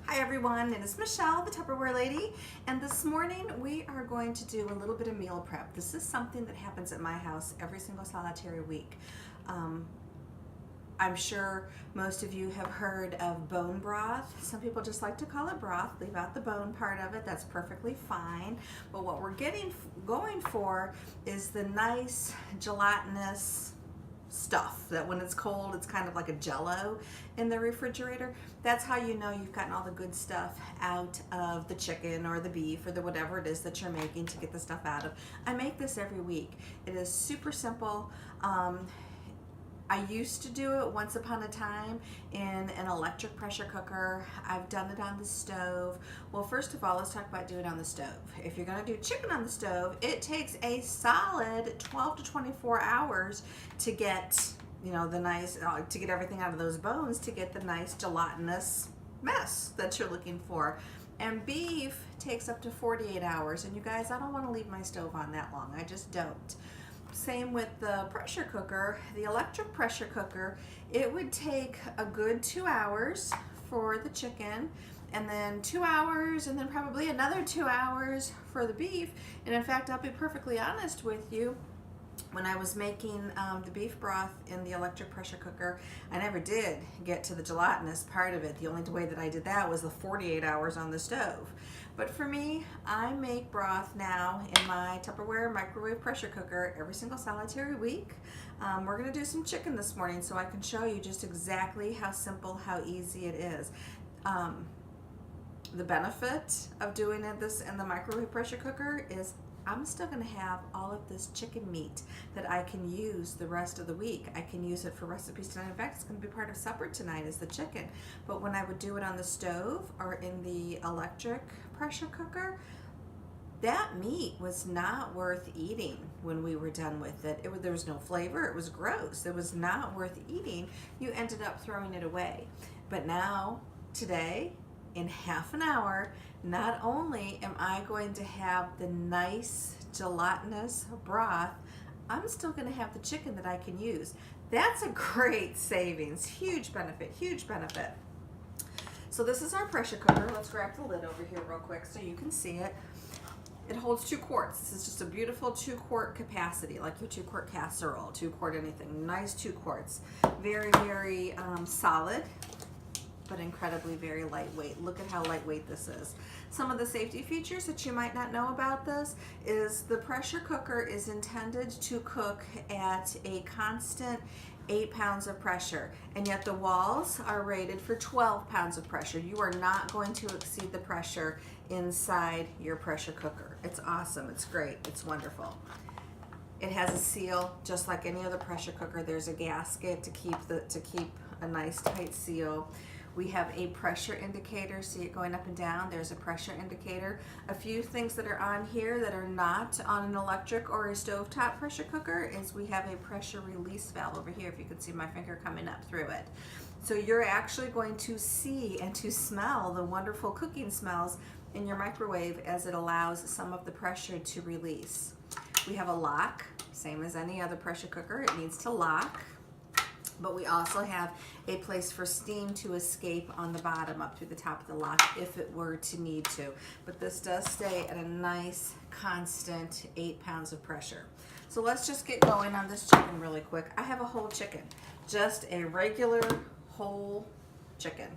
Hi everyone, it is Michelle, the Tupperware lady, and this morning we are going to do a little bit of meal prep. This is something that happens at my house every single solitary week. I'm sure most of you have heard of bone broth. Some people just like to call it broth, leave out the bone part of it, that's perfectly fine. But what we're going for is the nice gelatinous stuff that when it's cold it's kind of like a jello in the refrigerator. That's how you know you've gotten all the good stuff out of the chicken or the beef or the whatever it is that you're making to get the stuff out of. I make this every week. It is super simple. I used to do it once upon a time in an electric pressure cooker. I've done it on the stove. Well, first of all, let's talk about doing it on the stove. If you're gonna do chicken on the stove, it takes a solid 12 to 24 hours to get, you know, the nice, to get everything out of those bones, to get the nice gelatinous mess that you're looking for. And beef takes up to 48 hours. And you guys, I don't wanna leave my stove on that long. I just don't. Same with the pressure cooker, the electric pressure cooker. It would take a good 2 hours for the chicken, and then 2 hours, and then probably another 2 hours for the beef. And in fact, I'll be perfectly honest with you, when I was making the beef broth in the electric pressure cooker, I never did get to the gelatinous part of it. The only way that I did that was the 48 hours on the stove. But for me, I make broth now in my Tupperware microwave pressure cooker every single solitary week. We're gonna do some chicken this morning so I can show you just exactly how simple, how easy it is. The benefit of doing this in the microwave pressure cooker is I'm still gonna have all of this chicken meat that I can use the rest of the week. I can use it for recipes tonight. In fact, it's gonna be part of supper tonight is the chicken. But when I would do it on the stove or in the electric pressure cooker, that meat was not worth eating when we were done with it. There was no flavor, it was gross. It was not worth eating. You ended up throwing it away. But now, today, in half an hour, not only am I going to have the nice gelatinous broth, I'm still going to have the chicken that I can use. That's a great savings. Huge benefit, huge benefit. So this is our pressure cooker. Let's grab the lid over here real quick so you can see it. It holds 2 quarts. This is just a beautiful 2-quart capacity, like your 2-quart casserole, 2-quart anything. Nice 2 quarts. Very, very solid, but incredibly very lightweight. Look at how lightweight this is. Some of the safety features that you might not know about this is the pressure cooker is intended to cook at a constant 8 pounds of pressure, and yet the walls are rated for 12 pounds of pressure. You are not going to exceed the pressure inside your pressure cooker. It's awesome, it's great, it's wonderful. It has a seal, just like any other pressure cooker. There's a gasket to keep a nice tight seal. We have a pressure indicator. See it going up and down? There's a pressure indicator. A few things that are on here that are not on an electric or a stovetop pressure cooker is we have a pressure release valve over here, if you can see my finger coming up through it. So you're actually going to see and to smell the wonderful cooking smells in your microwave as it allows some of the pressure to release. We have a lock, same as any other pressure cooker. It needs to lock. But we also have a place for steam to escape on the bottom up through the top of the lock if it were to need to. But this does stay at a nice constant 8 pounds of pressure. So let's just get going on this chicken really quick. I have a whole chicken, just a regular whole chicken.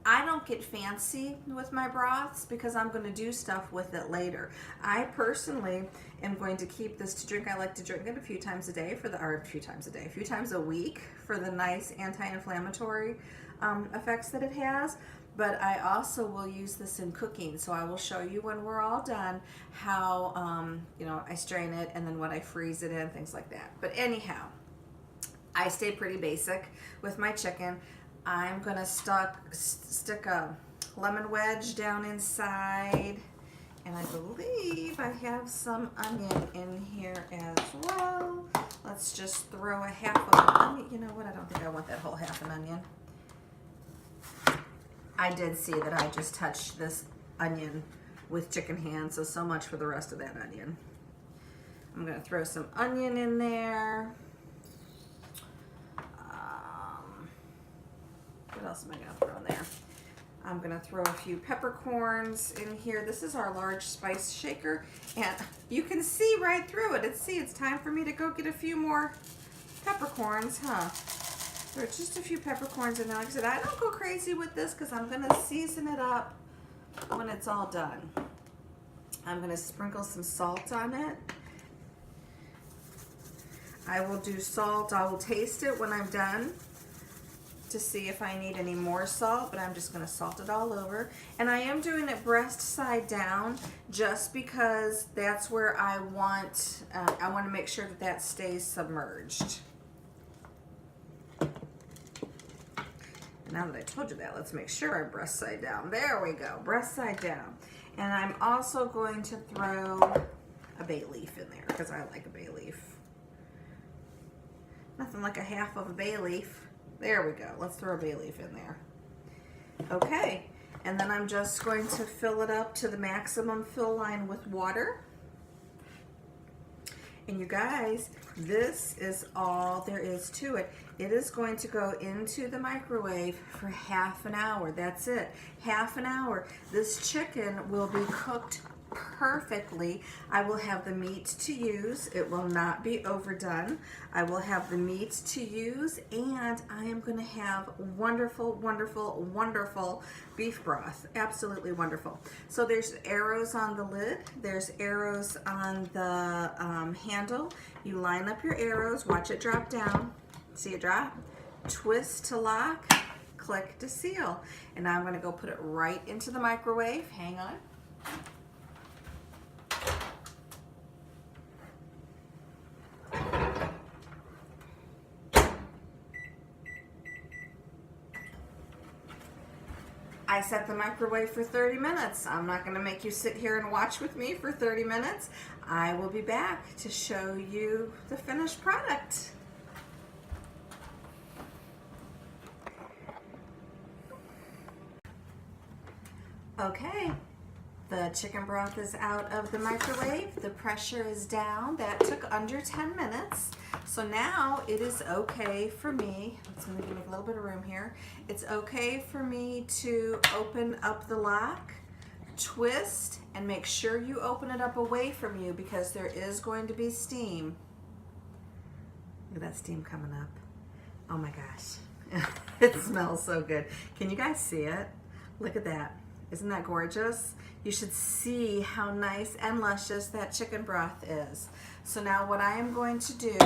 I don't get fancy with my broths because I'm going to do stuff with it later. I personally am going to keep this to drink. I like to drink it a few times a week for the nice anti-inflammatory effects that it has. But I also will use this in cooking. So I will show you when we're all done how, you know, I strain it and then what I freeze it in, things like that. But anyhow, I stay pretty basic with my chicken. I'm gonna stick a lemon wedge down inside, and I believe I have some onion in here as well. Let's just throw a half of an onion. You know what, I don't think I want that whole half an onion. I did see that I just touched this onion with chicken hands, so much for the rest of that onion. I'm gonna throw some onion in there. What else am I gonna throw in there? I'm gonna throw a few peppercorns in here. This is our large spice shaker, and you can see right through it. It's time for me to go get a few more peppercorns, huh? There's just a few peppercorns in there. Like I said, I don't go crazy with this because I'm gonna season it up when it's all done. I'm gonna sprinkle some salt on it. I will do salt. I will taste it when I'm done to see if I need any more salt, but I'm just gonna salt it all over. And I am doing it breast side down just because that's where I want to make sure that that stays submerged. And now that I told you that, let's make sure I'm breast side down. There we go, breast side down. And I'm also going to throw a bay leaf in there because I like a bay leaf. Nothing like a half of a bay leaf. There we go. Let's throw a bay leaf in there. Okay, and then I'm just going to fill it up to the maximum fill line with water. And you guys, this is all there is to it. It is going to go into the microwave for half an hour. That's it, half an hour. This chicken will be cooked perfectly. I will have the meat to use. It will not be overdone. I will have the meat to use, and I am going to have wonderful, wonderful, wonderful beef broth. Absolutely wonderful. So there's arrows on the lid. There's arrows on the handle. You line up your arrows. Watch it drop down. See it drop? Twist to lock. Click to seal. And I'm going to go put it right into the microwave. Hang on. I set the microwave for 30 minutes. I'm not going to make you sit here and watch with me for 30 minutes. I will be back to show you the finished product. Okay, the chicken broth is out of the microwave. The pressure is down. That took under 10 minutes. So now it is okay for me, it's going to give me a little bit of room here. It's okay for me to open up the lock, twist, and make sure you open it up away from you because there is going to be steam. Look at that steam coming up. Oh my gosh. It smells so good. Can you guys see it? Look at that. Isn't that gorgeous? You should see how nice and luscious that chicken broth is. So now what I am going to do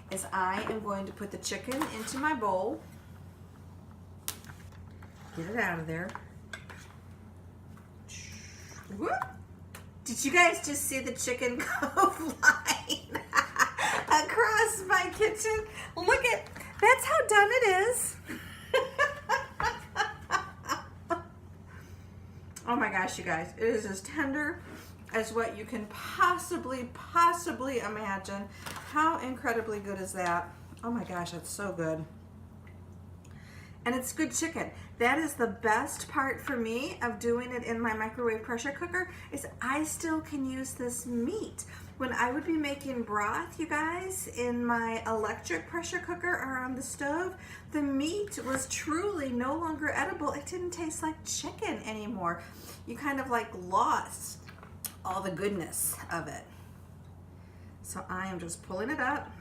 is I am going to put the chicken into my bowl. Get it out of there. Whoop. Did you guys just see the chicken go flying across my kitchen? Look at, that's how done it is. Oh my gosh, you guys, it is as tender as what you can possibly imagine. How incredibly good is that? Oh my gosh, that's so good. And it's good chicken. That is the best part for me of doing it in my microwave pressure cooker is I still can use this meat. When I would be making broth, you guys, in my electric pressure cooker or on the stove, the meat was truly no longer edible. It didn't taste like chicken anymore. You kind of like lost all the goodness of it. So I am just pulling it up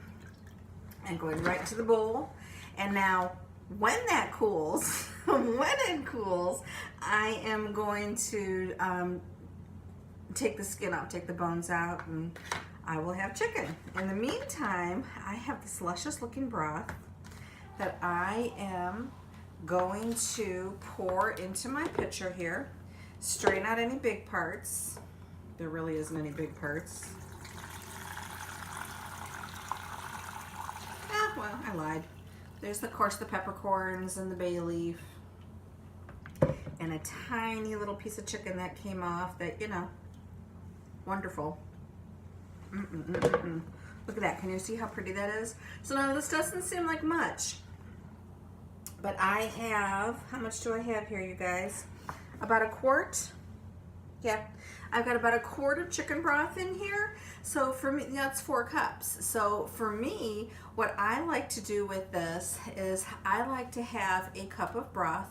and going right to the bowl. And now when that cools, when it cools, I am going to take the skin off, take the bones out, and I will have chicken. In the meantime, I have this luscious looking broth that I am going to pour into my pitcher here. Strain out any big parts. There really isn't any big parts. Ah, well, I lied. There's, of course, the peppercorns and the bay leaf. And a tiny little piece of chicken that came off that, you know, wonderful. Look at that. Can you see how pretty that is? So now this doesn't seem like much. But I have, how much do I have here, you guys? About a quart. Yeah, I've got about a quart of chicken broth in here. So for me, that's 4 cups. So for me, what I like to do with this is I like to have a cup of broth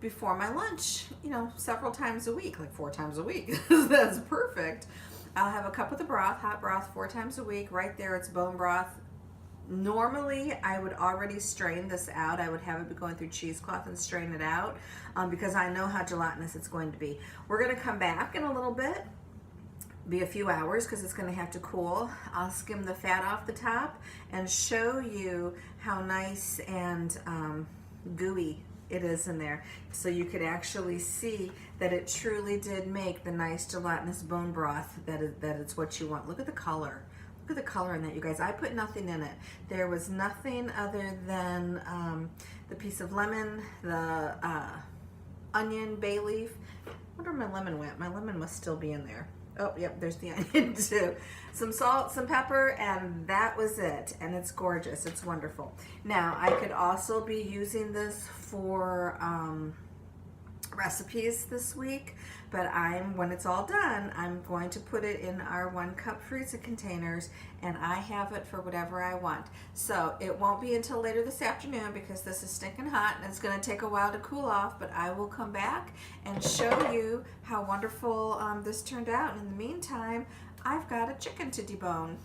before my lunch, several times a week, like 4 times a week. That's perfect. I'll have a cup of the broth, hot broth, 4 times a week. Right there, it's bone broth. Normally, I would already strain this out. I would have it be going through cheesecloth and strain it out because I know how gelatinous it's going to be. We're going to come back in a little bit, be a few hours because it's going to have to cool. I'll skim the fat off the top and show you how nice and gooey it is in there, so you could actually see that it truly did make the nice gelatinous bone broth that it's what you want. Look at the color. Look at the color in that, you guys. I put nothing in it. There was nothing other than the piece of lemon, the onion, bay leaf. I wonder where my lemon went. My lemon must still be in there. Oh, yep, there's the onion too. Some salt, some pepper, and that was it. And it's gorgeous. It's wonderful. Now, I could also be using this for recipes this week, but when it's all done, I'm going to put it in our 1-cup freezer containers, and I have it for whatever I want. So it won't be until later this afternoon because this is stinking hot and it's going to take a while to cool off, but I will come back and show you how wonderful this turned out. And in the meantime, I've got a chicken to debone.